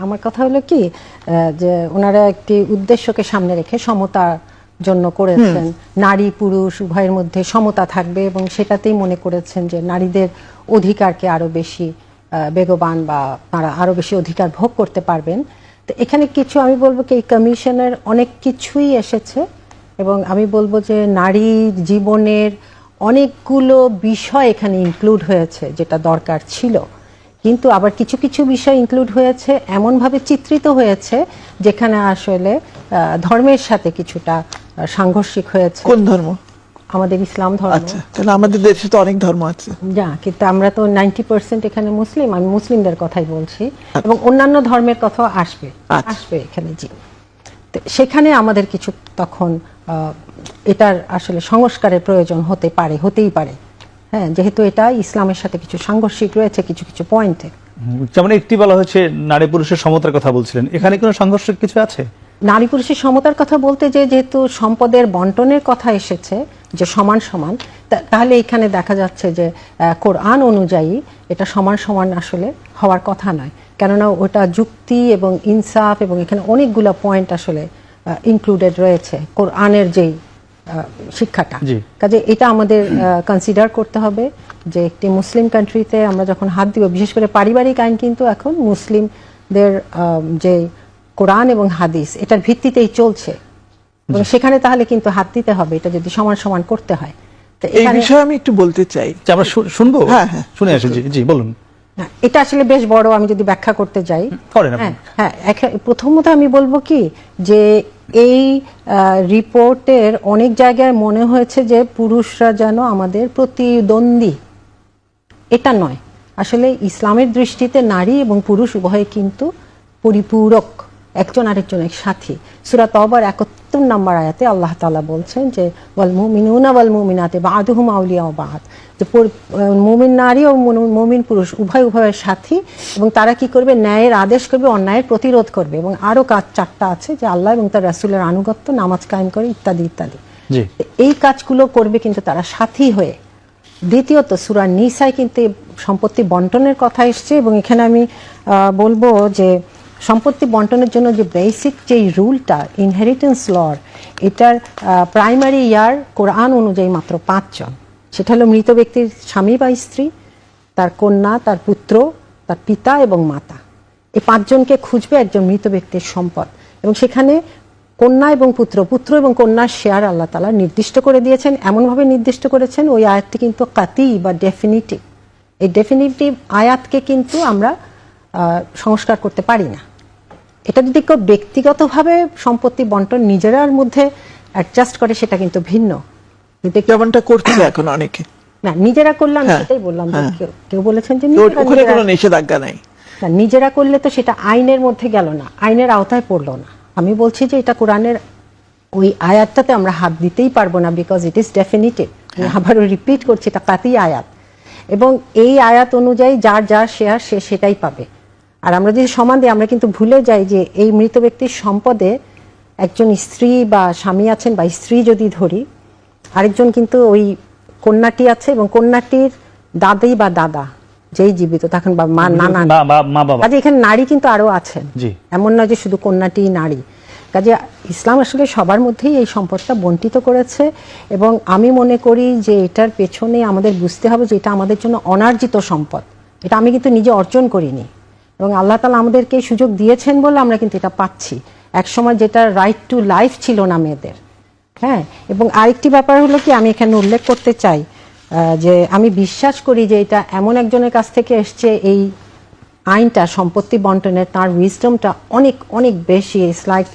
আমার কথা হলো কি যে ওনারা একটি উদ্দেশ্যকে সামনে রেখে সমতার জন্য করেছেন, নারী পুরুষ উভয়ের মধ্যে সমতা থাকবে এবং সেটাতেই মনে করেছেন যে নারীদের অধিকারকে আরো বেশি বেগবান বা তারা আরো বেশি অধিকার ভোগ করতে পারবেন। তো এখানে কিছু আমি বলবো কি এই কমিশনের অনেক কিছুই এসেছে এবং আমি বলবো যে নারী জীবনের অনেকগুলো বিষয় এখানে ইনক্লুড হয়েছে যেটা দরকার ছিল, কিন্তু আবার কিছু কিছু বিষয় ইনক্লুড হয়েছে এমনভাবে চিত্রিত হয়েছে যেখানে আসলে ধর্মের সাথে কিছুটা সাংঘর্ষিক হয়েছে। কোন ধর্ম? আমাদের ইসলাম ধর্ম। আচ্ছা, তাহলে আমাদের দেশে তো অনেক ধর্ম আছে। যা, কিন্তু আমরা তো 90% এখানে মুসলিম, আমি মুসলিমদের কথাই বলছি এবং অন্যান্য ধর্মের কথাও আসবে আসবে এখানে। জি, তো সেখানে আমাদের কিছু তখন এটার আসলে সংস্কারের প্রয়োজন হতেই পারে। হ্যাঁ, যেহেতু এটা ইসলামের সাথে কিছু সাংঘর্ষিক রয়েছে কিছু কিছু পয়েন্টে। যেমন একটি বলা হচ্ছে নারী পুরুষের সমতার কথা বলছিলেন, এখানে কোনো সাংঘর্ষিক কিছু আছে? নারী পুরুষের সমতার কথা বলতে যেহেতু সম্পদের বন্টনের কথা এসেছে যে সমান সমান, তাহলে এখানে দেখা যাচ্ছে যে কোরআন অনুযায়ী এটা সমান সমান আসলে হওয়ার কথা নয়, কেননা ওটা যুক্তি এবং ইনসাফ এবং এখানে অনেকগুলো পয়েন্ট আসলে ইনক্লুডেড রয়েছে কোরআনের যেই শিক্ষাটা। কাজে এটা আমাদের কনসিডার করতে হবে যে একটি মুসলিম কান্ট্রিতে আমরা যখন হাত দিব, বিশেষ করে পারিবারিক আইন কিন্তু এখন মুসলিমদের যে কোরআন এবং হাদিস এটার ভিত্তিতেই চলছে এবং সেখানে তাহলে কিন্তু হাত দিতে হবে এটা যদি সমান সমান করতে হয়। তো এই বিষয়ে আমি একটু বলতে চাই, আমরা শুনবো। হ্যাঁ হ্যাঁ, শুনে আসি। জি বলুন। এটা আসলে বেশ বড়, আমি যদি ব্যাখ্যা করতে যাই। হ্যাঁ, প্রথমত আমি বলবো কি যে এই রিপোর্টের অনেক জায়গায় মনে হয়েছে যে পুরুষরা যেন আমাদের প্রতিদ্বন্দ্বী। এটা নয়, আসলে ইসলামের দৃষ্টিতে নারী এবং পুরুষ উভয়ে কিন্তু পরিপূরক, একজন আরেকজনের সাথী। সূরা তওবার ৭১ নম্বর আয়াতে আল্লাহ তাআলা বলছেন যে ওয়াল মুমিনুনা ওয়াল মুমিনাতি বা'দুহুম আউলিয়াউ বা'দ, যে মুমিন নারী ও মুমিন পুরুষ উভয়ের সাথী এবং তারা কি করবে? ন্যায়ের আদেশ করবে, অন্যায়ের প্রতিরোধ করবে এবং আরো কাজ 4টা আছে যে আল্লাহ এবং তার রাসূলের আনুগত্য, নামাজ কায়েম করে ইত্যাদি ইত্যাদি। এই কাজগুলো করবে কিন্তু তারা সাথী হয়ে। দ্বিতীয়ত সূরা নিসায় কিন্তু সম্পত্তি বন্টনের কথা এসছে এবং এখানে আমি বলবো যে সম্পত্তি বন্টনের জন্য যে বেসিক যেই রুলটা ইনহেরিটেন্স লর, এটার প্রাইমারি ইয়ার কোরআন অনুযায়ী মাত্র 5 জন। সেটা হলো মৃত ব্যক্তির স্বামী বা স্ত্রী, তার কন্যা, তার পুত্র, তার পিতা এবং মাতা। এই 5 জনকে খুঁজবে একজন মৃত ব্যক্তির সম্পদ এবং সেখানে কন্যা এবং পুত্র এবং কন্যার শেয়ার আল্লাহ তাআলা নির্দিষ্ট করে দিয়েছেন। এমনভাবে নির্দিষ্ট করেছেন ওই আয়াতটি কিন্তু কাতি বা ডেফিনিটিভ। এই ডেফিনিটিভ আয়াতকে কিন্তু আমরা সংস্কার করতে পারি না। এটা যদি কেউ ব্যক্তিগতভাবে সম্পত্তি বন্টন নিজেরার মধ্যে অ্যাডজাস্ট করে সেটা কিন্তু ভিন্ন। যেমনটা করছে এখন অনেকে। না, নিজেরা করলে আমি সেটাই বললাম, কেউ বলেছেন যে ওখানে কোনো নিষেধাজ্ঞা নাই। না, নিজেরা করলে তো সেটা আইনের মধ্যে গেল না, আইনের আওতায় পড়লো না। আমি বলছি যে এটা কোরআনের ওই আয়াতটাতে আমরা হাত দিতেই পারবো না, বিকজ ইট ইজ ডেফিনিটিভ। আমি আবারও রিপিট করছি, এটা কাতি আয়াত এবং এই আয়াত অনুযায়ী যার শেয়ার সে সেটাই পাবে। আর আমরা যদি সমান দিই, আমরা কিন্তু ভুলে যাই যে এই মৃত ব্যক্তির সম্পদে একজন স্ত্রী বা স্বামী আছেন, বা স্ত্রী যদি ধরি, আরেকজন কিন্তু ওই কন্যাটি আছে এবং কন্যাটির দাদি বা দাদা যেই জীবিত তখন বা মা, নানা, কাজে এখানে নারী কিন্তু আরো আছেন, এমন নয় যে শুধু কন্যাটি নারী। কাজে ইসলাম আসলে সবার মধ্যেই এই সম্পদটা বন্টিত করেছে এবং আমি মনে করি যে এটার পেছনে আমাদের বুঝতে হবে যে এটা আমাদের জন্য অনার্জিত সম্পদ। এটা আমি কিন্তু নিজে অর্জন করিনি এবং আল্লাহ তাআলা আমাদেরকে এই সুযোগ দিয়েছেন বলে আমরা কিন্তু এটা পাচ্ছি। একসময় যেটা রাইট টু লাইফ ছিল না মেয়েদের। হ্যাঁ, এবং আরেকটি ব্যাপার হলো কি, আমি এখানে উল্লেখ করতে চাই যে আমি বিশ্বাস করি যে এটা এমন একজনের কাছ থেকে এসছে এই আইনটা সম্পত্তি বন্টনের, তার উইজডমটা অনেক অনেক বেশি। ইটস লাইক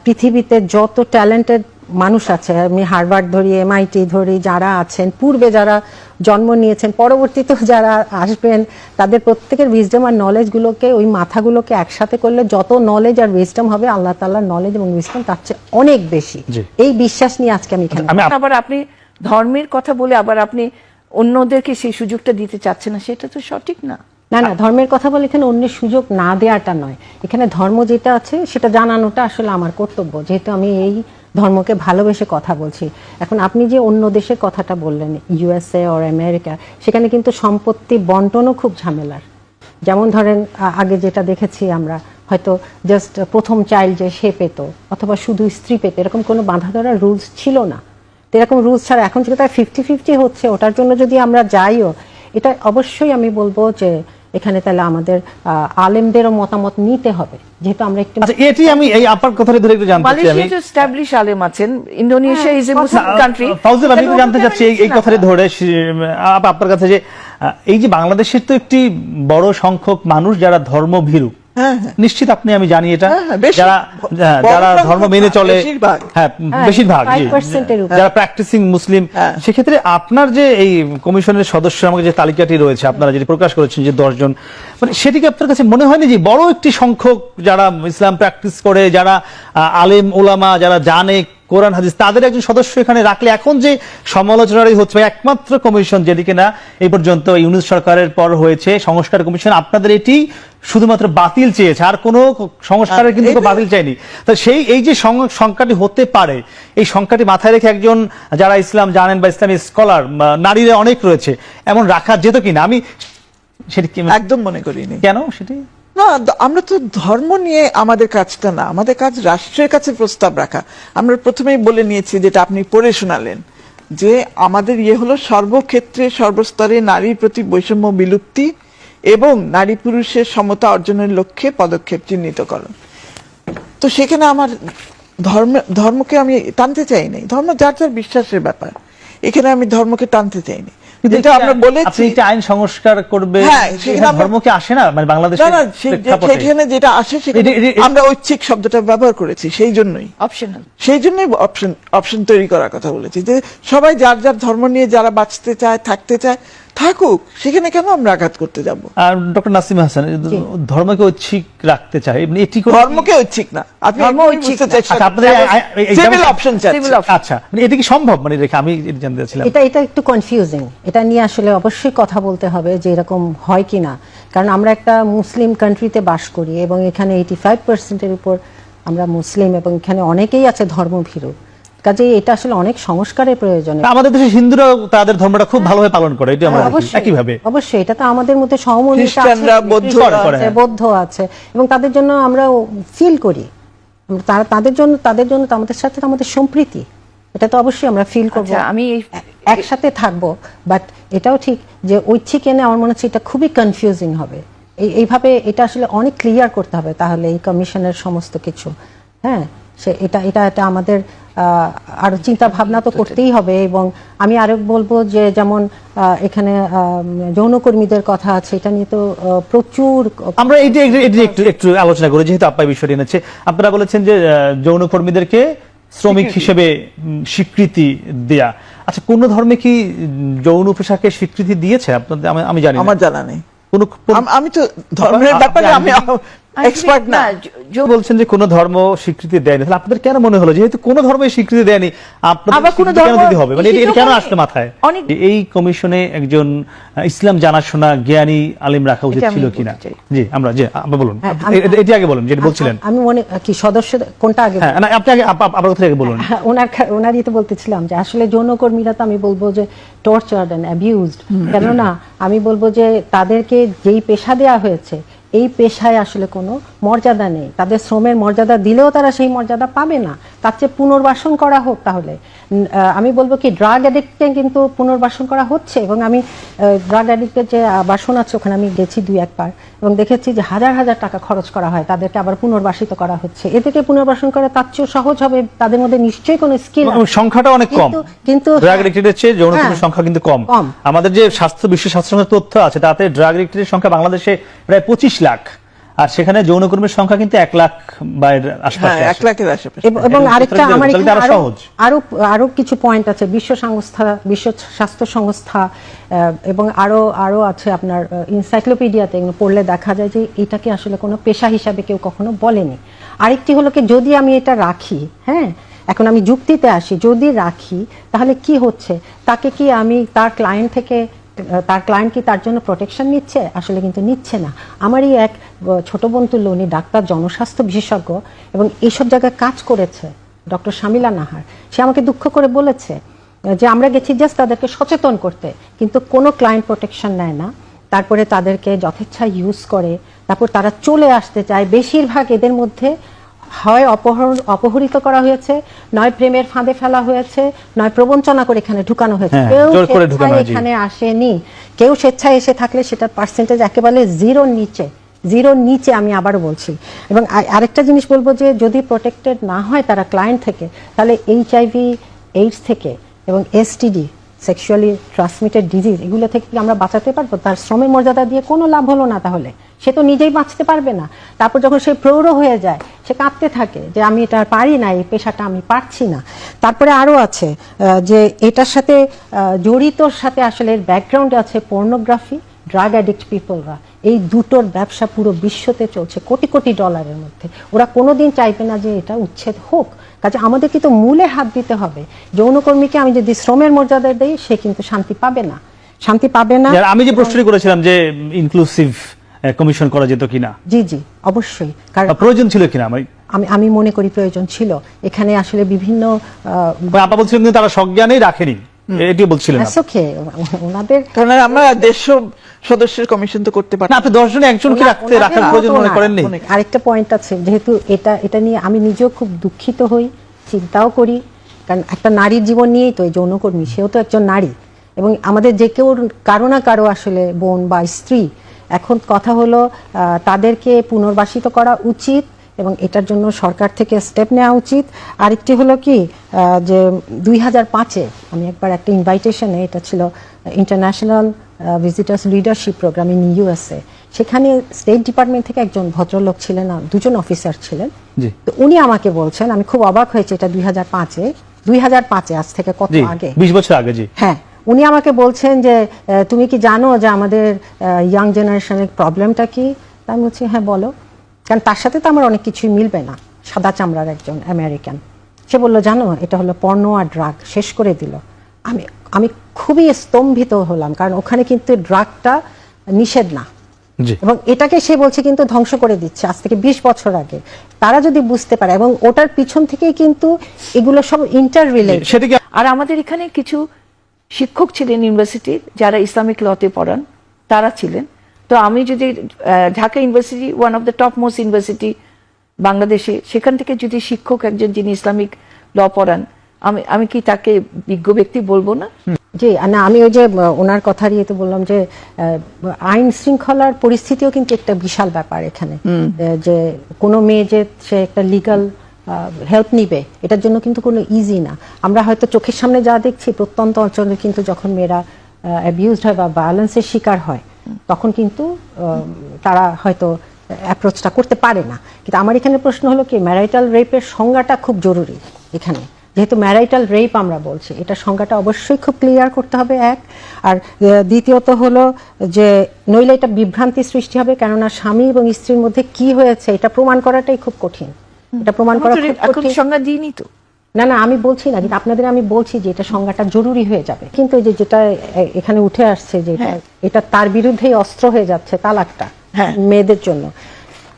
পৃথিবীতে যত ট্যালেন্টেড মানুষ আছে, আমি হার্ভার্ড ধরি, MIT ধরি, যারা আছেন পূর্বে, যারা জন্ম নিয়েছেন, পরবর্তীতেও যারা আসবেন, তাদের প্রত্যেকের উইজডম আর নলেজগুলোকে, ওই মাথাগুলোকে একসাথে করলে যত নলেজ আর উইজডম হবে, আল্লাহ তাআলার নলেজ এবং উইজডম তার চেয়ে অনেক বেশি। এই বিশ্বাস নিয়ে আজকে আমি এখানে। আবার আপনি ধর্মের কথা বলে আবার আপনি অন্যদেরকে সেই সুযোগটা দিতে চাচ্ছেন না, সেটা তো সঠিক না। না, ধর্মের কথা বলে এখানে অন্যের সুযোগ না দেওয়াটা নয়, এখানে ধর্ম যেটা আছে সেটা জানানোটা আসলে আমার কর্তব্য, যেহেতু আমি এই ধর্মকে ভালোবেসে কথা বলছি। এখন আপনি যে অন্য দেশের কথাটা বললেন, USA অর আমেরিকা, সেখানে কিন্তু সম্পত্তি বন্টনও খুব ঝামেলার। যেমন ধরেন আগে যেটা দেখেছি আমরা হয়তো জাস্ট প্রথম চাইল্ড যে সে পেত অথবা শুধু স্ত্রী পেত, এরকম কোনো বাঁধা ধরা রুলস ছিল না। তো এরকম রুলস ছাড়া এখন যেটা 50-50 হচ্ছে, ওটার জন্য যদি আমরা যাইও, এটা অবশ্যই আমি বলবো যে এখানে তাহলে আমাদের আলেমদেরও মতামত নিতে হবে, যেহেতু আমরা একটু আচ্ছা, এটি আমি এই আপনার কথা ধরে একটু জানতে চাই আমি। মালয়েশিয়া তো এস্টাবলিশ আলেম আছেন, Indonesia is a Muslim country. Fauzul, আমি একটু জানতে চাচ্ছি এই কথাটি ধরে আপনার কাছে যে এই যে বাংলাদেশের তো একটি বড় সংখ্যক মানুষ যারা ধর্মভীরু, হ্যাঁ, হ্যাঁ। নিশ্চিত আমি জানি এটা, হ্যাঁ, বেশি। যারা যারা বড় ধর্ম সংখ্যক মেনে না, চলে, বেশিরভাগ। হ্যাঁ বেশিরভাগ, জি, 5% উপর। যারা প্র্যাকটিসিং মুসলিম, হ্যাঁ। সেক্ষেত্রে আপনার যে এই কমিশনের সদস্য আমাকে যে তালিকাটি রয়েছে আপনারা যেটি প্রকাশ করেছেন যে 10 জন, মানে সেটিকে আপনার কাছে মনে হয়নি যে বড় একটি সংখ্যক যারা ইসলাম প্র্যাকটিস করে, যারা আলেম ওলামা, যারা জানে কোরআন হাদিস, তাদের একজন সদস্য এখানে রাখলে এখন যে সমালোচনারই হচ্ছে একমাত্র কমিশন যেদিকে না এই পর্যন্ত ইউনূস সরকারের পর হয়েছে সংস্কার কমিশন, আপনাদের এটি শুধুমাত্র বাতিল চেয়েছে, আর কোনো সংস্কারের কিন্তু বাতিল চাইনি। তো সেই এই যে সংখ্যাটি হতে পারে, এই সংখ্যাটি মাথায় রেখে একজন যারা ইসলাম জানেন বা ইসলামী স্কলার নারীরা অনেক রয়েছে, এমন রাখা যেত কিনা, আমি সেটি একদম মনে করিনি। কেন সেটি না, আমরা তো ধর্ম নিয়ে আমাদের কাজটা না, আমাদের কাজ রাষ্ট্রের কাছে প্রস্তাব রাখা। আমরা প্রথমেই বলে নিয়েছি, যেটা আপনি পড়ে শোনালেন, যে আমাদের হলো সর্বক্ষেত্রে সর্বস্তরে নারীর প্রতি বৈষম্য বিলুপ্তি এবং নারী পুরুষের সমতা অর্জনের লক্ষ্যে পদক্ষেপ চিহ্নিতকরণ। তো সেখানে আমার ধর্মকে আমি টানতে চাইনি, ধর্ম যার যার বিশ্বাসের ব্যাপার, এখানে আমি ধর্মকে টানতে চাইনি। যেটা আমরা বলেছি আপনি আইন সংস্কার করবে, হ্যাঁ, সেখানে আমরা- ধর্মকে আসে না, মানে বাংলাদেশের না, প্রেক্ষাপটে। সেখানে যেটা আসে সেখানে আমরা ঐচ্ছিক শব্দটা ব্যবহার করেছি, সেই জন্যই অপশনাল। সেই জন্যই অপশন তৈরি করার কথা বলেছি, যে সবাই যার যার ধর্ম নিয়ে যারা বাঁচতে চায়, থাকতে চায়, থাকুক, সেখানে কেন আমরা আঘাত করতে যাব? আর ডক্টর নাসিম হাসান, ধর্মকে ঐচ্ছিক রাখতে চায়, এটি কোনো ধর্মকে ঐচ্ছিক না, আপনি ধর্ম এমনি ঐচ্ছিক বুঝতে না। চেষ্টা আচ্ছা, আপনাদের সিভিল অপশন চাচ্ছি। Civil option। আচ্ছা, মানে এটা কি সম্ভব, মানে রেখে আমি এটা জানতে চাচ্ছিলাম। এটা একটু কনফিউজিং, এটা নিয়ে আসলে অবশ্যই কথা বলতে হবে যে এরকম হয় কিনা, কারণ আমরা একটা মুসলিম কান্ট্রিতে বাস করি এবং এখানে 85%-এর উপর আমরা মুসলিম, এবং এখানে অনেকেই আছে ধর্মভীরু, কাজেই এটা আসলে অনেক সংস্কারের প্রয়োজন। আমাদের দেশে হিন্দুরাও তাদের ধর্মটা খুব ভালোভাবে পালন করে, এটা আমরা দেখি অবশ্যই, একইভাবে। অবশ্যই এটা তো আমাদের মধ্যে সহমর্মিতা আছে, খ্রিস্টানরা, বৌদ্ধরা খ্রিস্টান আছে, বৌদ্ধ আছে, এবং তাদের জন্য আমরা ফিল করি, তাদের জন্য তো আমাদের সাথে তো আমাদের সম্প্রীতি, এটা তো অবশ্যই আমরা ফিল করব, আচ্ছা, আমি একসাথে থাকবো। বাট এটাও ঠিক যে ঐচ্ছিক এনে আমার মনে হচ্ছে এটা খুবই কনফিউজিং হবে। এইভাবে এটা আসলে অনেক ক্লিয়ার করতে হবে তাহলে এই কমিশনের সমস্ত কিছু। হ্যাঁ, এটা আমাদের আরো চিন্তা ভাবনা তো করতেই হবে। এবং আমি আরো বলবো যে যেমন এখানে যৌনকর্মীদের কথা আছে, এটা নিয়ে তো প্রচুর আমরা এটি একটু আলোচনা করি, যেহেতু আপা বিষয়টি এনেছে। আপনারা বলেছেন যে যৌনকর্মীদেরকে শ্রমিক হিসেবে স্বীকৃতি দেয়া। আচ্ছা, কোন ধর্মে কি যৌন পেশাকে স্বীকৃতি দিয়েছে আপনাদের? আমি জানি না, আমার জানা নেই। কোন আমি তো ধর্মের ব্যাপারে আমি এক্সপার্ট না। বলছেন যে কোন ধর্ম স্বীকৃতি দেয়নি, তাহলে আপনাদের কেন মনে হলো যেহেতু কোন ধর্মই স্বীকৃতি দেয়নি আপনাদের আবার কোনো স্বীকৃতি কেন ধর্ম দিতে হবে, মানে এটা কেন আসলে মাথায়? অনেক- এই কমিশনে একজন ইসলাম জানাশোনা জ্ঞানী আলিম রাখা উচিত এটা আমি ছিল বলতে কিনা? চাই। জি, আমরা আপনি বলুন, হ্যাঁ, এটি আগে বলুন যেটা বলছিলেন। আমি মনে কি সদস্য কোনটা আগে হ্যাঁ, না, আপনি আগে আপনার কথা আগে বলুন। হ্যাঁ, ওনারই তো বলতেছিলাম যে আসলে যৌনকর্মীরা তো আমি বলবো যে টর্চার্ড এন্ড অ্যাবিউজড, কেননা আমি বলবো যে তাদেরকে যেই পেশা দেয়া হয়েছে এই পেশায় আসলে কোনো মর্যাদা নেই, তাদের শ্রমের মর্যাদা দিলেও তারা সেই মর্যাদা পাবে না, তার চেয়ে পুনর্বাসন করা হোক। তাহলে আমি বলবো কি ড্রাগ অ্যাডিক্টকে কিন্তু পুনর্বাসন করা হচ্ছে, এবং আমি ড্রাগ অ্যাডিক্টের যে বাসন আছে ওখানে আমি গেছি 2-1 বার এবং দেখেছি যে হাজার হাজার টাকা খরচ করা হয়, তাদেরকে আবার পুনর্বাসিত করা হচ্ছে। এদেরকে পুনর্বাসন করা তার চেয়েও সহজ হবে, তাদের মধ্যে নিশ্চয়ই কোনো স্কিল সংখ্যাটা অনেক কম, কিন্তু ড্রাগ অ্যাডিক্টেডের চেয়ে যৌনকর্মীর সংখ্যা কিন্তু কম। আমাদের যে বিশ্ব স্বাস্থ্য সংস্থার তথ্য আছে তাতে ড্রাগ অ্যাডিক্টেডের সংখ্যা বাংলাদেশে প্রায় 25 লাখ, আর সেখানে যৌনকর্মীর সংখ্যা কিন্তু 1 লাখ বাইরের আশপাশে। হ্যাঁ, 1 লাখের আশপাশে। এবং আরেকটা আমার এখানে আরো সহজ। আরো কিছু পয়েন্ট আছে, বিশ্ব স্বাস্থ্য সংস্থা এবং আরো আছে আপনার এনসাইক্লোপিডিয়াতে, এগুলো পড়লে দেখা যায় যে এটাকে আসলে কোনো পেশা হিসাবে কেউ কখনো বলেনি। আরেকটি হলো কি, যদি আমি এটা রাখি, হ্যাঁ, এখন আমি যুক্তিতে আসি, যদি রাখি তাহলে কি হচ্ছে, তাকে কি আমি তার ক্লায়েন্ট কি তার জন্য প্রোটেকশন নিচ্ছে? আসলে কিন্তু নিচ্ছে না। আমারই এক ছোট বোন তুল্য, উনি ডাক্তার, জনস্বাস্থ্য বিশেষজ্ঞ এবং এইসব জায়গায় কাজ করেছে, ডক্টর শামিলা নাহার। সে আমাকে দুঃখ করে বলেছে যে আমরা গেছি জাস্ট তাদেরকে সচেতন করতে, কিন্তু কোনো ক্লায়েন্ট প্রোটেকশন নেয় না, তারপরে তাদেরকে যথেচ্ছা ইউজ করে, তারপর তারা চলে আসতে চায়। বেশিরভাগ এদের মধ্যে হয় অপহরিত করা হয়েছে, নয় প্রেমের ফাঁদে ফেলা হয়েছে, নয় প্রবঞ্চনা করে এখানে ঢুকানো হয়েছে। হ্যাঁ, কেউ জোর করে স্বেচ্ছায় ঢুকানো হয়েছে। এখানে আসেনি। কেউ স্বেচ্ছায় এসে থাকলে সেটার পার্সেন্টেজ একেবারে জিরোর নিচে, আমি আবারও বলছি। এবং আরেকটা জিনিস বলবো যে যদি প্রোটেক্টেড না হয় তারা ক্লায়েন্ট থেকে, তাহলে HIV, এইডস থেকে এবং STD, সেক্সুয়ালি ট্রান্সমিটেড ডিজিজ, এগুলো থেকে কি আমরা বাঁচাতে পারবো? তার শ্রমের মর্যাদা দিয়ে কোনো লাভ হলো না, তাহলে সে তো নিজেই বাঁচতে পারবে না। তারপর যখন সে প্রৌঢ় হয়ে যায়, সে কাঁদতে থাকে যে আমি এটা আর পারি না, এই পেশাটা আমি পারছি না। তারপরে আরও আছে যে এটার সাথে জড়িতর সাথে আসলে এর ব্যাকগ্রাউন্ডে আছে পর্নোগ্রাফি, ড্রাগ অ্যাডিক্ট পিপলরা। এই দুটোর ব্যবসা পুরো বিশ্বতে চলছে কোটি কোটি ডলারের মধ্যে। ওরা কোনোদিন চাইবে না যে এটা উচ্ছেদ হোক। কাজে আমাদেরকে তো মূলে হাত দিতে হবে। যৌনকর্মীকে আমি যদি শ্রমের মর্যাদা দেই, সে কিন্তু শান্তি পাবে না। আমি যে প্রশ্নটি করেছিলাম যে ইনক্লুসিভ কমিশন করা যেত কিনা, জি অবশ্যই, কারণ প্রয়োজন ছিল কিনা আমি মনে করি প্রয়োজন ছিল। এখানে আসলে বিভিন্ন আপা বলছিলেন কিন্তু তারা সজ্ঞানেই রাখেনি, এটি বলছিলেন ওনাদের, কারণ আমরা দেশ সদস্যের কমিশন তো করতে পারি না। আপনি 10 জনে একজনকে রাখার প্রয়োজন মনে করেননি? আরেকটা পয়েন্ট আছে, যেহেতু এটা নিয়ে আমি নিজেও খুব দুঃখিত হই, চিন্তাও করি, কারণ একটা নারীর জীবন নিয়েই তো এই যৌনকর্মী, সেও তো একজন নারী। এবং আমাদের যে কেউ কারো না কারো আসলে বোন বা স্ত্রী। এখন কথা হলো তাদেরকে পুনর্বাসিত করা উচিত এবং এটার জন্য সরকার থেকে স্টেপ নেওয়া উচিত। আরেকটি হলো কি যে 2005-এ আমি একবার একটা ইনভাইটেশনে, এটা ছিল international visitors leadership program in USA, সেখানে স্টেট ডিপার্টমেন্ট থেকে একজন ভদ্রলোক ছিলেন, দুজন অফিসার ছিলেন। তো উনি আমাকে বলছেন, আমি খুব অবাক হয়েছে, এটা 2005-এ, আজ থেকে কত আগে, 20 বছর আগে। জি হ্যাঁ, উনি আমাকে বলছেন যে তুমি কি জানো যে আমাদের ইয়াং জেনারেশনের প্রবলেমটা কি? আমি বলছি হ্যাঁ বলো। কারণ তার সাথে তো আমার অনেক কিছুই মিলবে না, সাদা চামড়ার একজন আমেরিকান। সে বললো জানো এটা হলো পর্নো আর ড্রাগ, শেষ করে দিল। আমি খুবই স্তম্ভিত হলাম, কারণ ওখানে কিন্তু ড্রাগটা নিষেধ না, এবং এটাকে সে বলছে কিন্তু ধ্বংস করে দিচ্ছে আজ থেকে 20 বছর আগে। তারা যদি বুঝতে পারে, এবং ওটার পিছন থেকেই কিন্তু এগুলো সব ইন্টার রিলেটেড। আর আমাদের এখানে কিছু শিক্ষক ছিলেন ইউনিভার্সিটির, যারা ইসলামিক লতে পড়ান, তারা ছিলেন। তো আমি যদি Dhaka university, one of the top most university বাংলাদেশে, সেখান থেকে যদি শিক্ষক একজন যিনি ইসলামিক ল পড়ান, আমি কি তাকে বিজ্ঞ ব্যক্তি বলবো না? জি না, আমি ওই যে ওনার কথা দিয়ে তো বললাম যে আইন শৃঙ্খলার পরিস্থিতিও কিন্তু একটা বিশাল ব্যাপার এখানে। যে কোনো মেয়ে যে সে একটা লিগাল হেল্প নিবে, এটার জন্য কিন্তু কোনো ইজি না। আমরা হয়তো চোখের সামনে যা দেখছি, প্রত্যন্ত অঞ্চলে কিন্তু যখন মেয়েরা অ্যাবিউজড হয় বা ভায়োলেন্সের শিকার হয়, তখন কিন্তু তারা হয়তো অ্যাপ্রোচটা করতে পারে না। কিন্তু আমার এখানে প্রশ্ন হলো কি, ম্যারাইটাল রেপের সংজ্ঞাটা খুব জরুরি এখানে। যেহেতু ম্যারাইটাল রেপ আমরা বলছি, এটা সংজ্ঞাটা অবশ্যই খুব ক্লিয়ার করতে হবে, এক। আর দ্বিতীয়ত হলো যে নইলে এটা বিভ্রান্তি সৃষ্টি হবে, কেননা স্বামী এবং স্ত্রীর মধ্যে কি হয়েছে এটা প্রমাণ করাটাই খুব কঠিন। এটা প্রমাণ করা খুব কঠিন। সংজ্ঞা দিইনি তো। না আমি বলছি না, কিন্তু আপনাদের আমি বলছি যে এটা সংজ্ঞাটা জরুরি হয়ে যাবে। কিন্তু যেটা এখানে উঠে আসছে যে এটা তার বিরুদ্ধেই অস্ত্র হয়ে যাচ্ছে, তালাকটা মেয়েদের জন্য।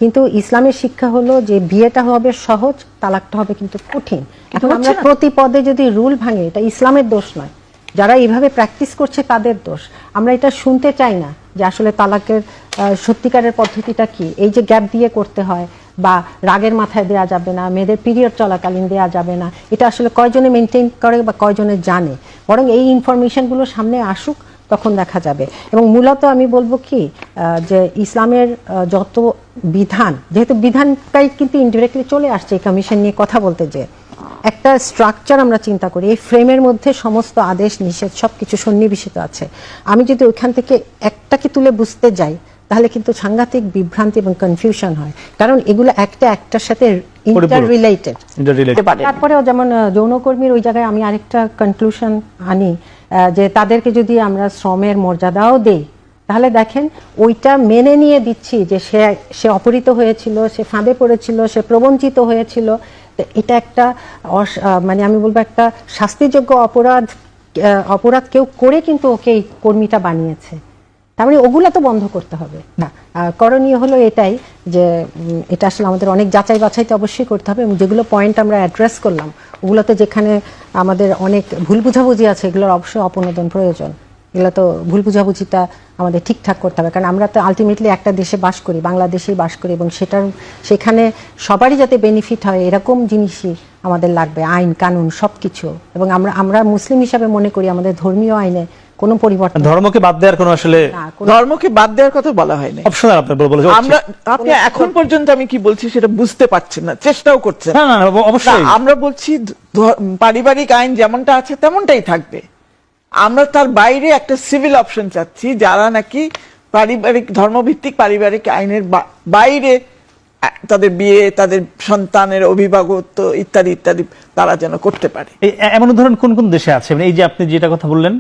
কিন্তু ইসলামের শিক্ষা হলো যে বিয়েটা হবে সহজ, তালাকটা হবে কিন্তু কঠিন। এখন আমরা প্রতি পদে যদি রুল ভাঙে, এটা ইসলামের দোষ নয়, যারা এইভাবে প্র্যাকটিস করছে তাদের দোষ। আমরা এটা শুনতে চাই না যে আসলে তালাকের সত্যিকারের পদ্ধতিটা কি। এই যে গ্যাপ দিয়ে করতে হয়, বা রাগের মাথায় দেয়া যাবে না, মেয়েদের পিরিয়ড চলাকালীন দেয়া যাবে না, এটা আসলে কয়জনে মেনটেন করে বা কয়জনে জানে। বরং এই ইনফরমেশনগুলো সামনে আসুক, তখন দেখা যাবে। এবং মূলত আমি বলবো কি যে ইসলামের যত বিধান, যেহেতু বিধানটাই কিন্তু ইনডিরেক্টলি চলে আসছে এই কমিশন নিয়ে কথা বলতে, যে একটা স্ট্রাকচার আমরা চিন্তা করি, এই ফ্রেমের মধ্যে সমস্ত আদেশ নিষেধ সবকিছু সন্নিবেশিত আছে। আমি যদি ওইখান থেকে একটাকে তুলে বুঝতে যাই, তাহলে কিন্তু সাংঘাতিক বিভ্রান্তি এবং কনফিউশন হয়, কারণ এগুলো একটার সাথে ইন্টার রিলেটেড। তারপরেও যেমন যৌনকর্মীর ওই জায়গায় আমি আরেকটা কনক্লুশন আনি, যে তাদেরকে যদি আমরা শ্রমের মর্যাদাও দেই, তাহলে দেখেন ওইটা মেনে নিয়ে দিচ্ছি যে সে অপহৃত হয়েছিল, সে ফাঁদে পড়েছিল, সে প্রবঞ্চিত হয়েছিল, এটা একটা মানে আমি বলবো একটা শাস্তিযোগ্য অপরাধ কেউ করে কিন্তু ওকে এই কর্মীটা বানিয়েছে। তার মানে ওগুলা তো বন্ধ করতে হবে না। করণীয় হলো এটাই যে এটা আসলে আমাদের অনেক যাচাই বাছাইতে অবশ্যই করতে হবে, এবং যেগুলো পয়েন্ট আমরা অ্যাড্রেস করলাম, ওগুলোতে যেখানে আমাদের অনেক ভুল বুঝাবুঝি আছে, এগুলোর অবশ্যই অপনোদন প্রয়োজন। এগুলো তো ভুল বুঝাবুঝিটা আমাদের ঠিকঠাক করতে হবে, কারণ আমরা তো আলটিমেটলি একটা দেশে বাস করি, বাংলাদেশেই বাস করি, এবং সেখানে সবারই যাতে বেনিফিট হয় এরকম জিনিসই আমাদের লাগবে, আইন কানুন সবকিছু। এবং আমরা মুসলিম হিসাবে মনে করি আমাদের ধর্মীয় আইনে কোনো পরিবর্তন, ধর্মকে বাদ দেওয়ার কোনো আসলে ধর্মকে বাদ দেওয়ার কথা বলা হয়নি, অপশনাল আপনি বলেছেন। আমরা আপনি এখন পর্যন্ত আমি কি বলছি সেটা বুঝতে পারছেন না, চেষ্টাও করছেন না না অবশ্যই না, আমরা বলছি পারিবারিক আইন যেমনটা আছে তেমনটাই থাকবে। আমরা তার বাইরে একটা সিভিল অপশন চাচ্ছি, যারা নাকি পারিবারিক ধর্মভিত্তিক পারিবারিক আইনের বাইরে তাদের বিয়ে, তাদের সন্তানের অভিভাবকত্ব ইত্যাদি ইত্যাদি তারা যেন করতে পারে। এমন উদাহরণ কোন কোন দেশে আছে? এই যে আপনি যেটা কথা বললেন,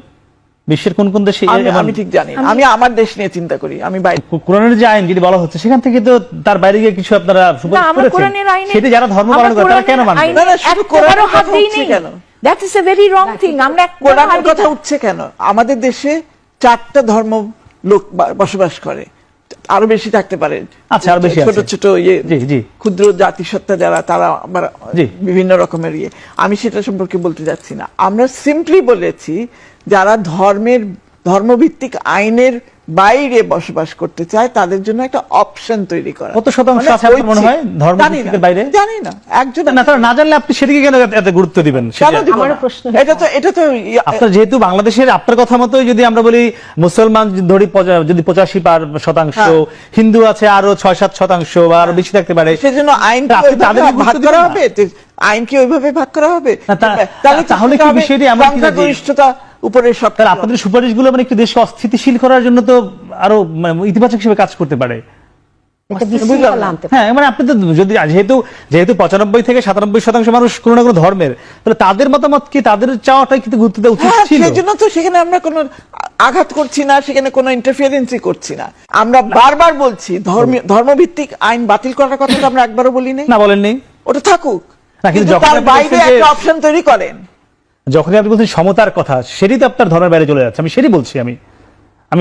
বিশ্বের কোন কোন দেশে? আমি ঠিক জানি না, আমি আমার দেশ নিয়ে চিন্তা করি। আমি কোরআনের যে আইন যেটি বলা হচ্ছে সেখান থেকে তো তার বাইরে গিয়ে কিছু আপনারা সুপারিশ করেছেন, সেটা যারা ধর্ম পালন করে তারা কেন মানবে না? শুধু কোরআনের কথা উঠছে কেন? That is a very wrong thing. আমরা কোরআনের কথা উঠছে কেন? আমাদের দেশে 4টা ধর্ম লোক বসবাস করে, আরো বেশি থাকতে পারে। আচ্ছা, আরো বেশি ছোট আছে। ছোট ক্ষুদ্র জাতিসত্তা যারা, তারা আবার বিভিন্ন রকমের আমি সেটা সম্পর্কে বলতে যাচ্ছি না। আমরা সিম্পলি বলেছি যারা ধর্মভিত্তিক আইনের বাইরে বসবাস করতে চায় তাদের জন্য একটা অপশন তৈরি করা। কত শতাংশ আছে আপনার মনে হয় ধর্মভিত্তিকের বাইরে? জানি না, একজন না, তারা না জানলে আপনি সেদিকে কেন এত গুরুত্ব দিবেন? এটা তো আপনার যেহেতু বাংলাদেশের আপনার কথা মতোই যদি আমরা বলি মুসলমান ধরি যদি 85% হিন্দু আছে আরো 6-7% বা আরো বেশি থাকতে পারে, সেজন্য আইন তাদের ভাগ করা হবে, আইন কি ওইভাবে ভাগ করা হবে? তাহলে কি বিষয়টি আমরা সংখ্যাগরিষ্ঠতা উপরে সব। তাহলে আপনাদের সুপারিশগুলো মানে একটু দেশকে অস্থিতিশীল করার জন্য তো আরো ইতিবাচক হিসেবে কাজ করতে পারে। হ্যাঁ, মানে আপনি তো যদি যেহেতু 95 থেকে 97% মানুষ কোনো না কোনো ধর্মের, তাহলে তাদের মতামত কি, তাদের চাওয়াটাই কিন্তু গুরুত্ব দেওয়া উচিত ছিল। সেজন্য তো সেখানে আমরা কোনো আঘাত করছি না, সেখানে কোনো ইন্টারফিয়ারেন্সই করছি না। আমরা বারবার বলছি ধর্মভিত্তিক আইন বাতিল করার কথা তো আমরা একবারও বলিনি। না, বলেননি। ওটা থাকুক, না, কিন্তু তার বাইরে একটা অপশন তৈরি করেন। যখনই আপনি বলছেন সমতার কথা, সেটি তো আপনার ধর্মের বাইরে চলে যাচ্ছে। আমি সেটি বলছি, আমি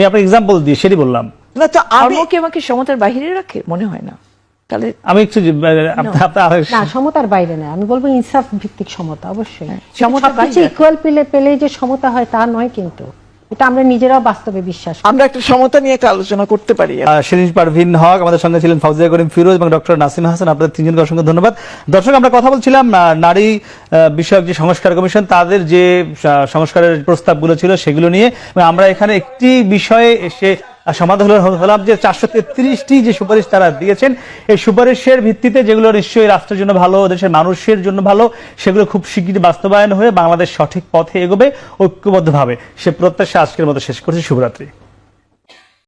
আপনার এক্সাম্পল দিয়ে সেটি বললাম। না তো ধর্মকে আমাকে সমতার বাইরে রাখে মনে হয় না। তাহলে আমি একটু না, সমতার বাইরে না, আমি বলবো ইনসাফ ভিত্তিক সমতা। অবশ্যই সমতার বাইরে ইকুয়াল পেলে যে সমতা হয় তা নয়, কিন্তু এটা আমরা নিজেরাও বাস্তবে বিশ্বাস করি। আমরা একটা সমতা নিয়ে একটা আলোচনা করতে পারি। শিরিন পারভিন হক, আমাদের সঙ্গে ছিলেন ফাউজিয়া করিম ফিরোজ এবং ডক্টর নাসিম হাসান। আপনাদের তিনজনকে অসংখ্য ধন্যবাদ। দর্শক, আমরা কথা বলছিলাম নারী বিষয়ক যে সংস্কার কমিশন, তাদের যে সংস্কারের প্রস্তাবগুলো ছিল সেগুলো নিয়ে। আমরা এখানে একটি বিষয়ে এসে সমাধান হলাম যে 433টি যে সুপারিশ তারা দিয়েছেন, এই সুপারিশের ভিত্তিতে যেগুলো নিশ্চয়ই রাষ্ট্রের জন্য ভালো, দেশের মানুষের জন্য ভালো, সেগুলো খুব শীঘ্রই বাস্তবায়ন হয়ে বাংলাদেশ সঠিক পথে এগোবে ঐক্যবদ্ধভাবে। সে প্রত্যাশা আজকের মতো শেষ করছি। শুভরাত্রি।